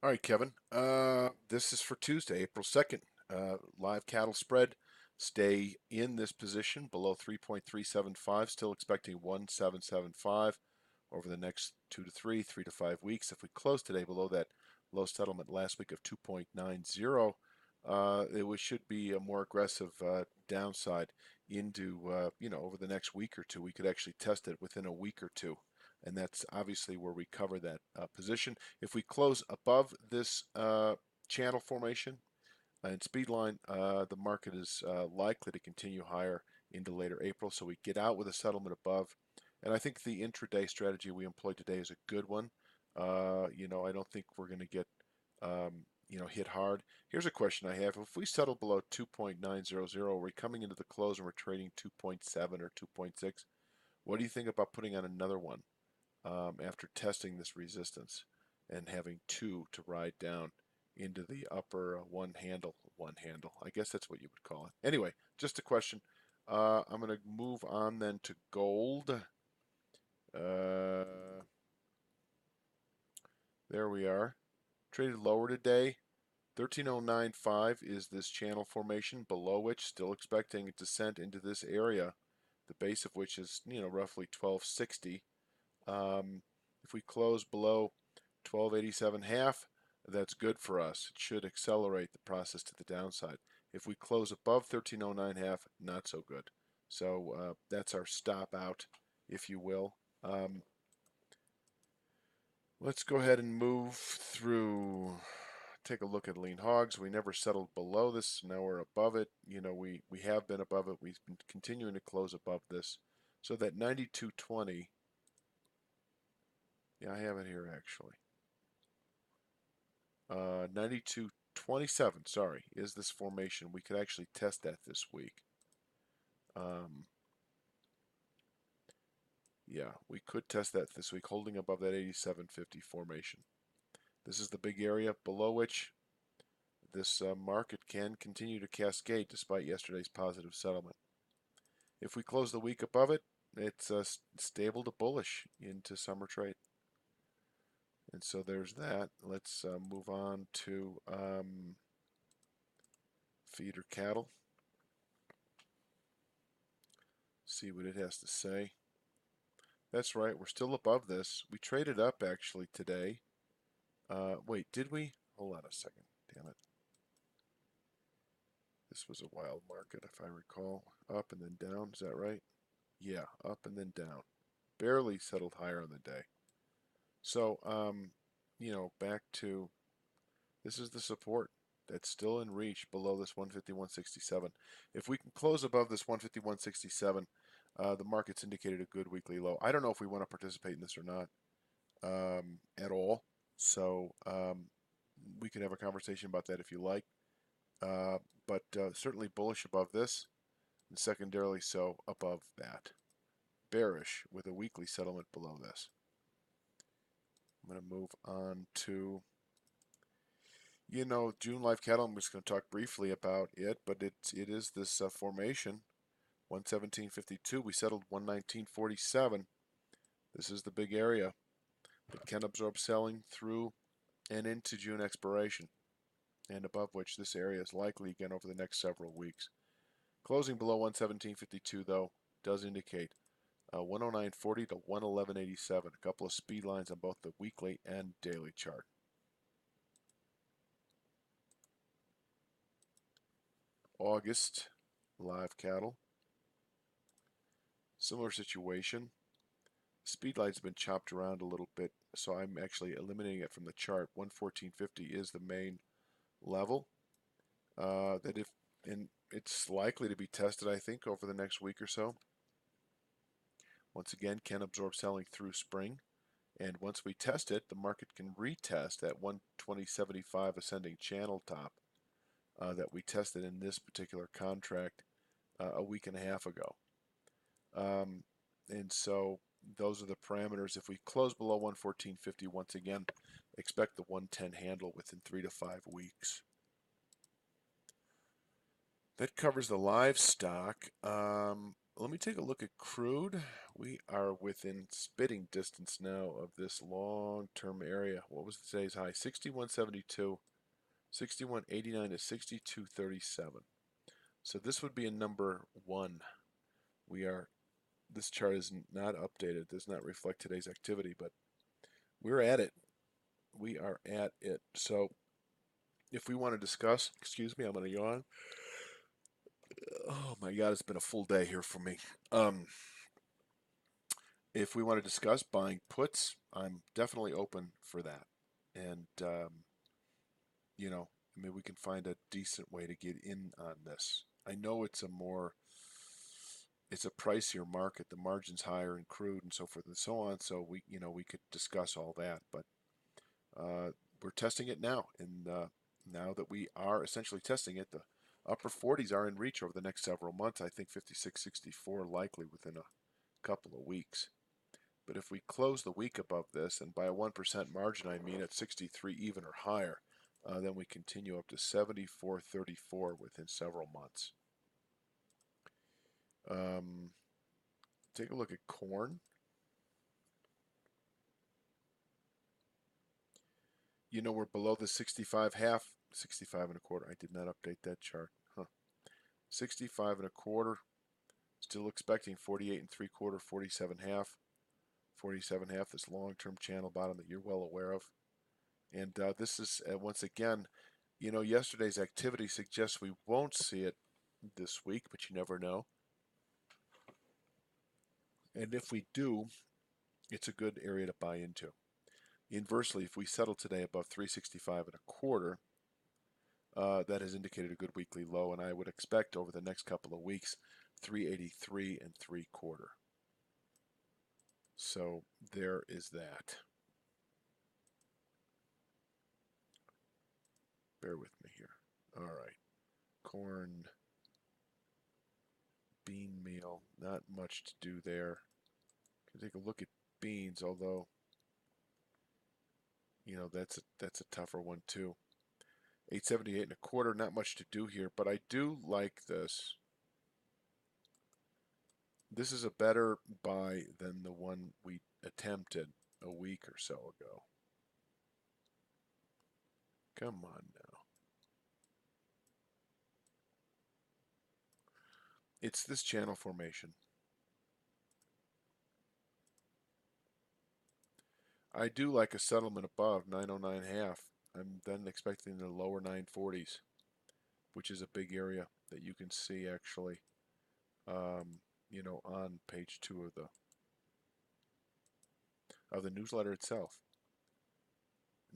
All right, Kevin. This is for Tuesday, April 2nd. Live cattle spread. Stay in this position below 3.375. Still expecting 1.775 over the next 3 to 5 weeks. If we close today below that low settlement last week of 2.90, should be a more aggressive downside into over the next week or two. We could actually test it within a week or two, and that's obviously where we cover that position. If we close above this channel formation and speed line, the market is likely to continue higher into later April. So we get out with a settlement above. And I think the intraday strategy we employed today is a good one. I don't think we're going to get, hit hard. Here's a question I have. If we settle below 2.900, we're coming into the close and we're trading 2.7 or 2.6. What do you think about putting on another one after testing this resistance and having two to ride down into the upper one handle? I guess that's what you would call it. Anyway, just a question. I'm going to move on then to gold. There we are. Traded lower today. 13.095 is this channel formation, below which still expecting a descent into this area, the base of which is roughly 1260. If we close below 1287.5, that's good for us. It should accelerate the process to the downside. If we close above 1309.5, not so good. So that's our stop out, if you will. Let's go ahead and move through. Take a look at lean hogs. We never settled below this. Now we're above it. We have been above it. We've been continuing to close above this. So that 92.20. Yeah, I have it here actually. 92.27, sorry, is this formation. We could actually test that this week. Yeah, we could test that this week, holding above that 87.50 formation. This is the big area below which this market can continue to cascade despite yesterday's positive settlement. If we close the week above it, it's stable to bullish into summer trade. And so there's that. Let's move on to feeder cattle. See what it has to say. That's right, we're still above this. We traded up actually today. Wait, did we? Hold on a second. Damn it. This was a wild market, if I recall. Up and then down, is that right? Yeah, up and then down. Barely settled higher on the day. So, back to this is the support that's still in reach below this 151.67. If we can close above this 151.67, the market's indicated a good weekly low. I don't know if we want to participate in this or not at all. So we can have a conversation about that if you like. But certainly bullish above this, and secondarily so above that. Bearish with a weekly settlement below this. I'm going to move on to, June live cattle. I'm just going to talk briefly about it, but it is this formation, 117.52. We settled 119.47. This is the big area that can absorb selling through and into June expiration, and above which this area is likely again over the next several weeks. Closing below 117.52 though does indicate 109.40 to 111.87, a couple of speed lines on both the weekly and daily chart. August live cattle, similar situation. Speed line's been chopped around a little bit, so I'm actually eliminating it from the chart. 114.50 is the main level and it's likely to be tested, I think, over the next week or so. Once again, can absorb selling through spring, and once we test it, the market can retest that 120.75 ascending channel top that we tested in this particular contract a week and a half ago. And so those are the parameters. If we close below 114.50, once again, expect the 110 handle within 3 to 5 weeks. That covers the livestock. let me take a look at crude. We are within spitting distance now of this long-term area. What was today's high? 61.72, 61.89 to 62.37. So this would be a number one. This chart is not updated, does not reflect today's activity, but we're at it. We are at it. So if we want to discuss, excuse me, I'm going to yawn. Oh my God, it's been a full day here for me. If we want to discuss buying puts, I'm definitely open for that. And, I mean, we can find a decent way to get in on this. I know it's a pricier market. The margin's higher in crude and so forth and so on. So we could discuss all that, but we're testing it now. And now that we are essentially testing it, the upper 40s are in reach over the next several months. I think 56, 64 likely within a couple of weeks. But if we close the week above this, and by a 1% margin I mean at 63 even or higher, then we continue up to 74.34 within several months. Take a look at corn. We're below the 65 half, 65 and a quarter. I did not update that chart. 65 and a quarter. Still expecting 48 and three quarter, 47 half. 47 half, this long-term channel bottom that you're well aware of. And this is, once again, yesterday's activity suggests we won't see it this week, but you never know. And if we do, it's a good area to buy into. Inversely, if we settle today above 365 and a quarter, that has indicated a good weekly low, and I would expect over the next couple of weeks 383 and three quarter. So there is that. Bear with me here. All right. Corn, bean meal, not much to do there. Can take a look at beans, although that's a tougher one too. 878 and a quarter, not much to do here, but I do like this. This is a better buy than the one we attempted a week or so ago. Come on now. It's this channel formation. I do like a settlement above 909.5. I'm then expecting the lower 940s, which is a big area that you can see actually, on page 2 of the newsletter itself.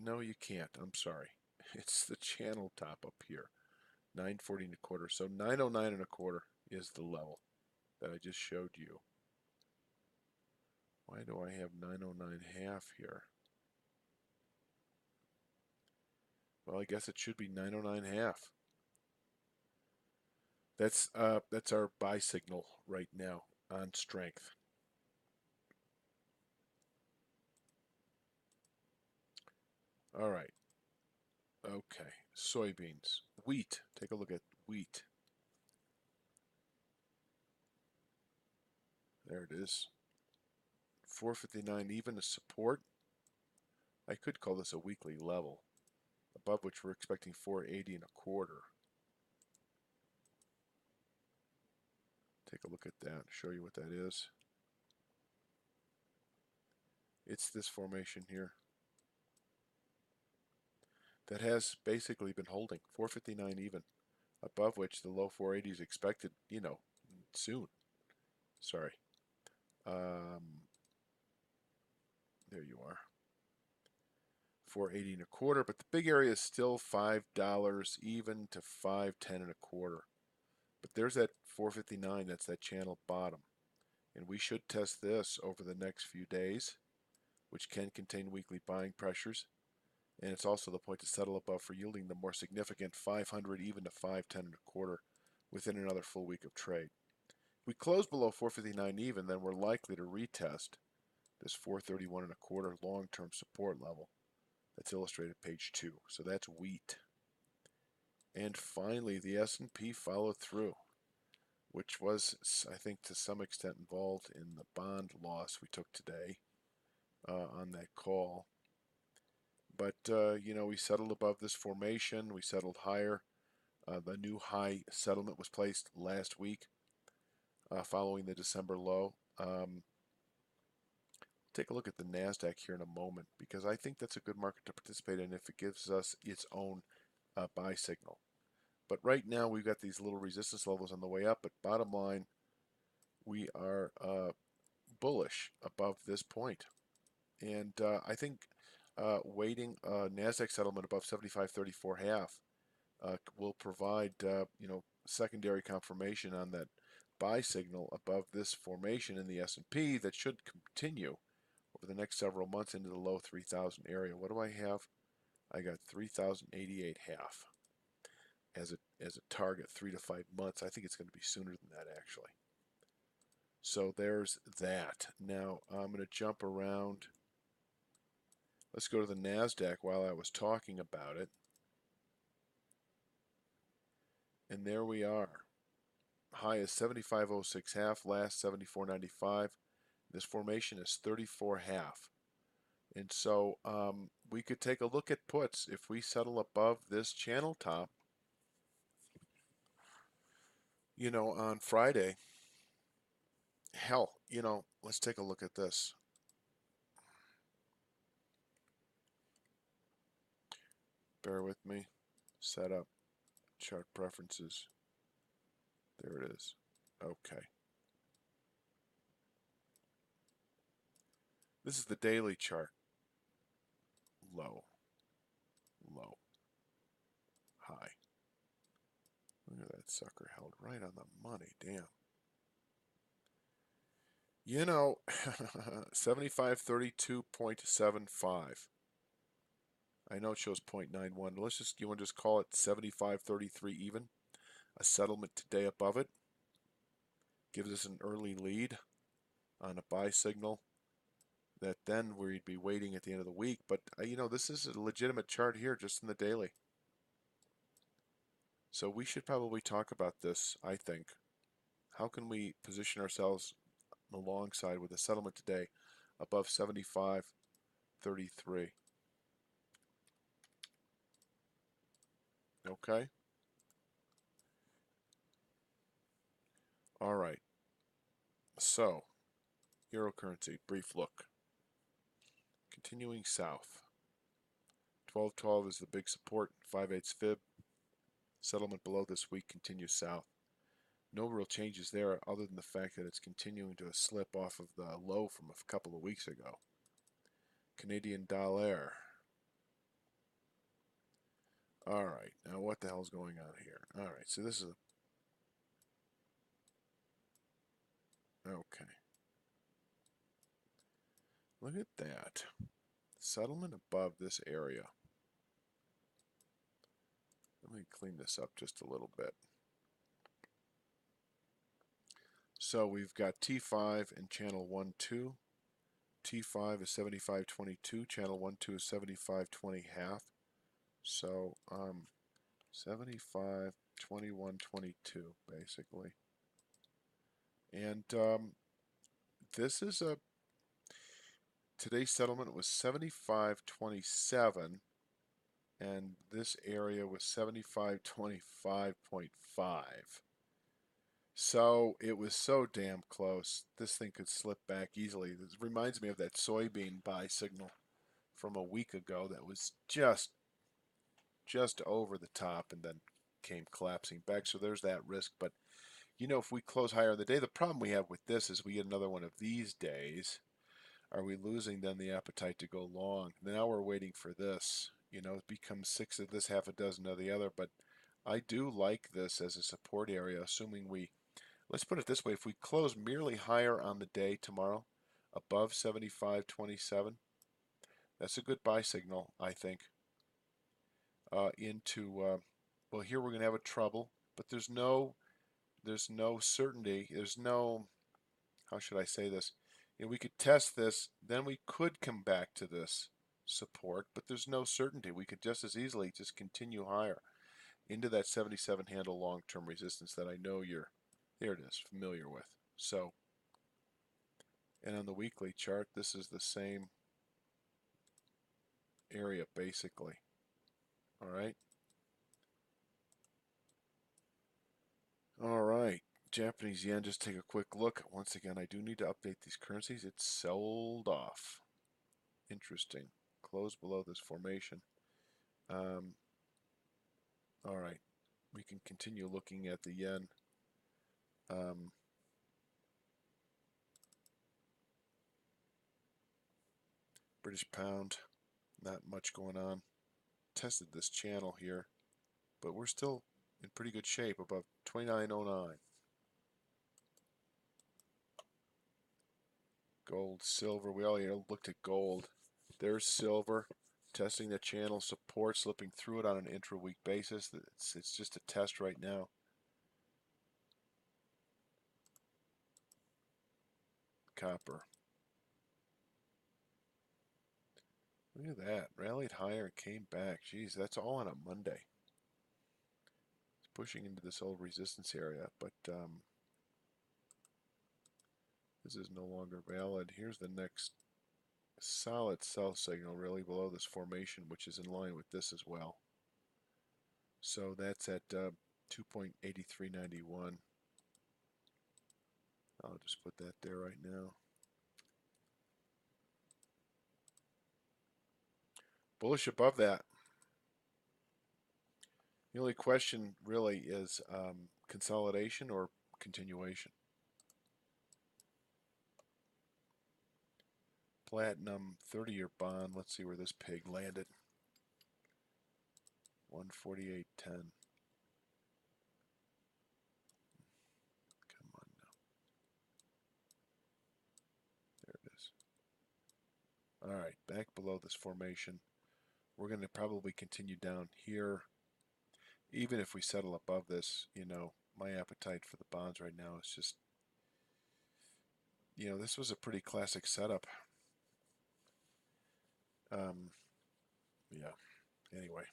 No, you can't. I'm sorry. It's the channel top up here, 940 and a quarter. So 909 and a quarter is the level that I just showed you. Why do I have 909.5 here? Well, I guess it should be 909.5. That's our buy signal right now on strength. All right. Okay. Soybeans. Wheat. Take a look at wheat. There it is. 459 even a support. I could call this a weekly level, above which we're expecting 480 and a quarter. Take a look at that, show you what that is. It's this formation here that has basically been holding 459 even, above which the low 480 is expected, soon. Sorry. There you are. 480 and a quarter, but the big area is still $5 even to 510 and a quarter. But there's that 459, that's that channel bottom. And we should test this over the next few days, which can contain weekly buying pressures. And it's also the point to settle above for yielding the more significant 500 even to 510 and a quarter within another full week of trade. If we close below 459 even, then we're likely to retest this 431 and a quarter long-term support level. That's illustrated page 2. So that's wheat. And finally, the S&P followed through. which was, I think, to some extent involved in the bond loss we took today on that call. But, we settled above this formation. We settled higher. The new high settlement was placed last week following the December low. Take a look at the NASDAQ here in a moment because I think that's a good market to participate in if it gives us its own buy signal. But right now we've got these little resistance levels on the way up, but bottom line, we are bullish above this point. And I think waiting NASDAQ settlement above 75.34.5 will provide secondary confirmation on that buy signal above this formation in the S&P that should continue over the next several months into the low 3,000 area. What do I have? I got 3,088 half as a target, 3 to 5 months. I think it's going to be sooner than that actually. So there's that. Now I'm going to jump around. Let's go to the NASDAQ while I was talking about it. And there we are. High is 75.06 half, last 74.95. This formation is 34 half. And so we could take a look at puts if we settle above this channel top, on Friday. Hell, let's take a look at this. Bear with me. Setup, chart preferences. There it is. Okay. This is the daily chart. Low, low, high. Look at that sucker held right on the money. Damn. 75.32.75. I know it shows 0.91. You want to just call it 75.33 even. A settlement today above it gives us an early lead on a buy signal that then we'd be waiting at the end of the week. But, this is a legitimate chart here just in the daily. So we should probably talk about this, I think. How can we position ourselves alongside with a settlement today above 75.33? Okay. All right. So, euro currency, brief look. Continuing south. 12.12 is the big support, 5/8 fib. Settlement below this week continues south. No real changes there other than the fact that it's continuing to slip off of the low from a couple of weeks ago. Canadian dollar. All right, now what the hell's going on here? All right, so this is okay. Look at that. Settlement above this area. Let me clean this up just a little bit. So we've got T5 and channel 1, 2. T5 is 75.22. Channel 1, 2 is 75.20 half. So 75, 21, 22 basically. And this is today's settlement was 75.27. And this area was 75.25.5. So it was so damn close. This thing could slip back easily. This reminds me of that soybean buy signal from a week ago that was just over the top and then came collapsing back. So there's that risk. But, if we close higher in the day, the problem we have with this is we get another one of these days. Are we losing then the appetite to go long? Now we're waiting for this. It becomes 6 of this, half a dozen of the other. But I do like this as a support area, assuming let's put it this way, if we close merely higher on the day tomorrow, above 75.27, that's a good buy signal, I think, well, here we're going to have a trouble, but there's no certainty, there's no, how should I say this, we could test this, then we could come back to this support, but there's no certainty. We could just as easily just continue higher into that 77 handle long-term resistance that I know you're There it is, familiar with. So, and on the weekly chart, this is the same area basically. All right. All right. Japanese yen, just take a quick look. Once again, I do need to update these currencies. It's sold off. Interesting. Close below this formation. All right. We can continue looking at the yen. British pound, not much going on. Tested this channel here, but we're still in pretty good shape above 29.09. Gold, silver. We already looked at gold. There's silver testing the channel support, slipping through it on an intra-week basis. It's just a test right now. Copper. Look at that. Rallied higher and came back. Geez, that's all on a Monday. It's pushing into this old resistance area, but this is no longer valid. Here's the next solid sell signal, really below this formation, which is in line with this as well. So that's at 2.8391. I'll just put that there right now. Bullish above that. The only question really is consolidation or continuation. Platinum 30-year bond. Let's see where this pig landed. 148.10. Come on now. There it is. All right, back below this formation. We're going to probably continue down here. Even if we settle above this, you know, my appetite for the bonds right now is just, you know, this was a pretty classic setup. Yeah, anyway.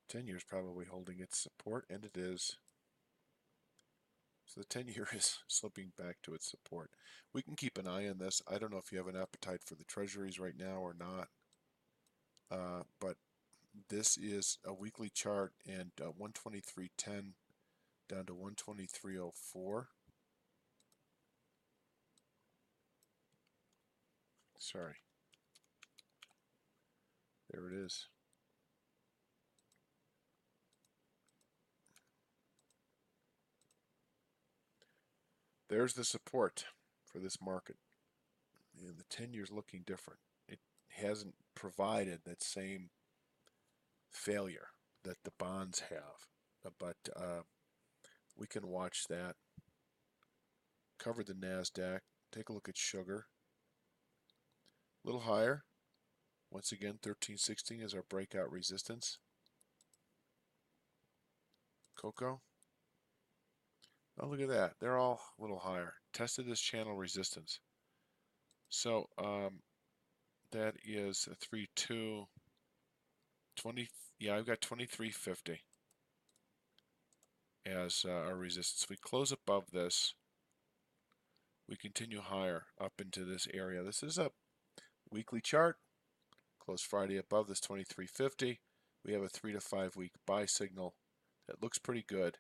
Ten-year's probably holding its support, and it is. So the 10-year is slipping back to its support. We can keep an eye on this. I don't know if you have an appetite for the treasuries right now or not, but this is a weekly chart, and 123.10 down to 123.04. Sorry. There it is. There's the support for this market. And the 10-year's looking different. It hasn't provided that same failure that the bonds have. But we can watch that. Cover the NASDAQ. Take a look at sugar. A little higher. Once again, 1316 is our breakout resistance. Cocoa. Oh, look at that. They're all a little higher. Tested this channel resistance. So that is a 3.2. 20. Yeah, I've got 23.50 as our resistance. We close above this. We continue higher up into this area. This is a weekly chart. Close Friday above this 23.50. We have a 3 to 5 week buy signal that looks pretty good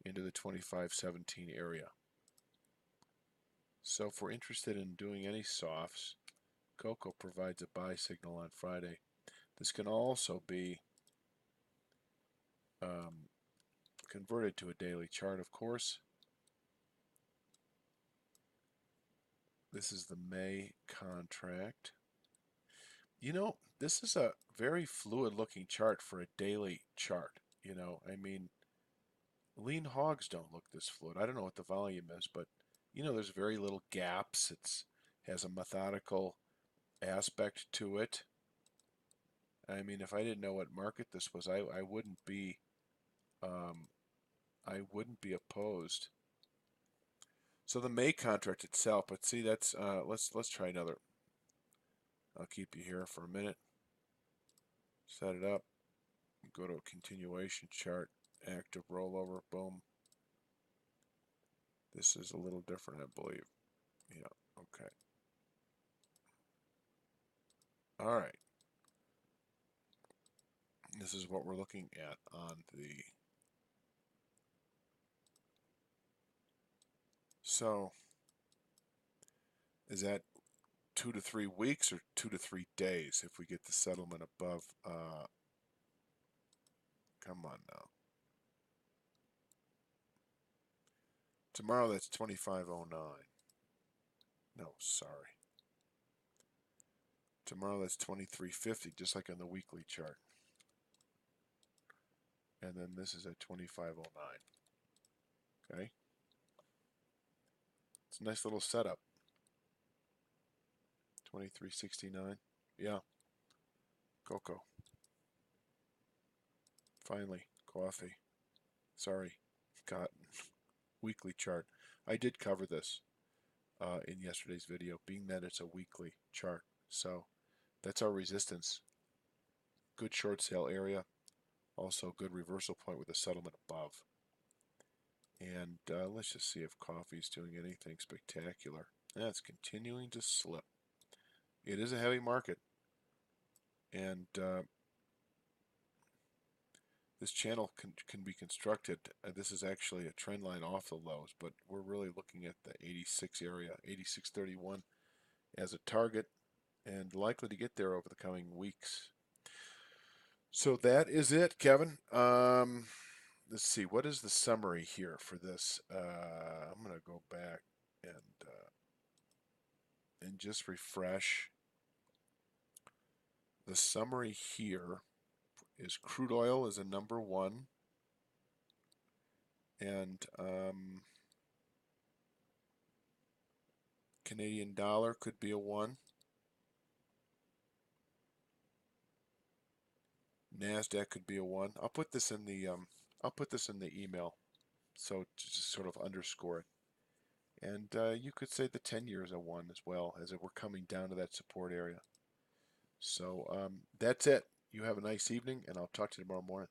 into the 25.17 area. So if we're interested in doing any softs, cocoa provides a buy signal on Friday. This can also be converted to a daily chart, of course. This is the May contract. You know, this is a very fluid looking chart for a daily chart. You know, I mean, lean hogs don't look this fluid. I don't know what the volume is, but you know, there's very little gaps. It's has a methodical aspect to it. I mean, if I didn't know what market this was, I wouldn't be opposed. So the May contract itself, but see, that's let's try another. I'll keep you here for a minute. Set it up. Go to a continuation chart, active rollover, boom. This is a little different, I believe. Yeah, okay. All right. This is what we're looking at on the... So, is that 2 to 3 weeks or 2 to 3 days if we get the settlement above, come on now. Tomorrow that's 2509. No, sorry. Tomorrow that's 2350, just like on the weekly chart. And then this is at 2509. Okay? It's a nice little setup. 2369. Yeah. Cocoa. Finally, coffee. Sorry, cotton. Weekly chart. I did cover this in yesterday's video, being that it's a weekly chart. So that's our resistance. Good short sale area. Also good reversal point with a settlement above. And let's just see if coffee's doing anything spectacular. That's continuing to slip. It is a heavy market. And this channel can be constructed. This is actually a trend line off the lows, but we're really looking at the 86 area, 86.31 as a target, and likely to get there over the coming weeks. So that is it, Kevin. Let's see, what is the summary here for this? I'm going to go back and just refresh. The summary here is crude oil is a number one, and Canadian dollar could be a one. NASDAQ could be a one. I'll put this in the email, so to just sort of underscore it. And you could say the 10-year is a one as well, as if we're coming down to that support area. So that's it. You have a nice evening, and I'll talk to you tomorrow morning.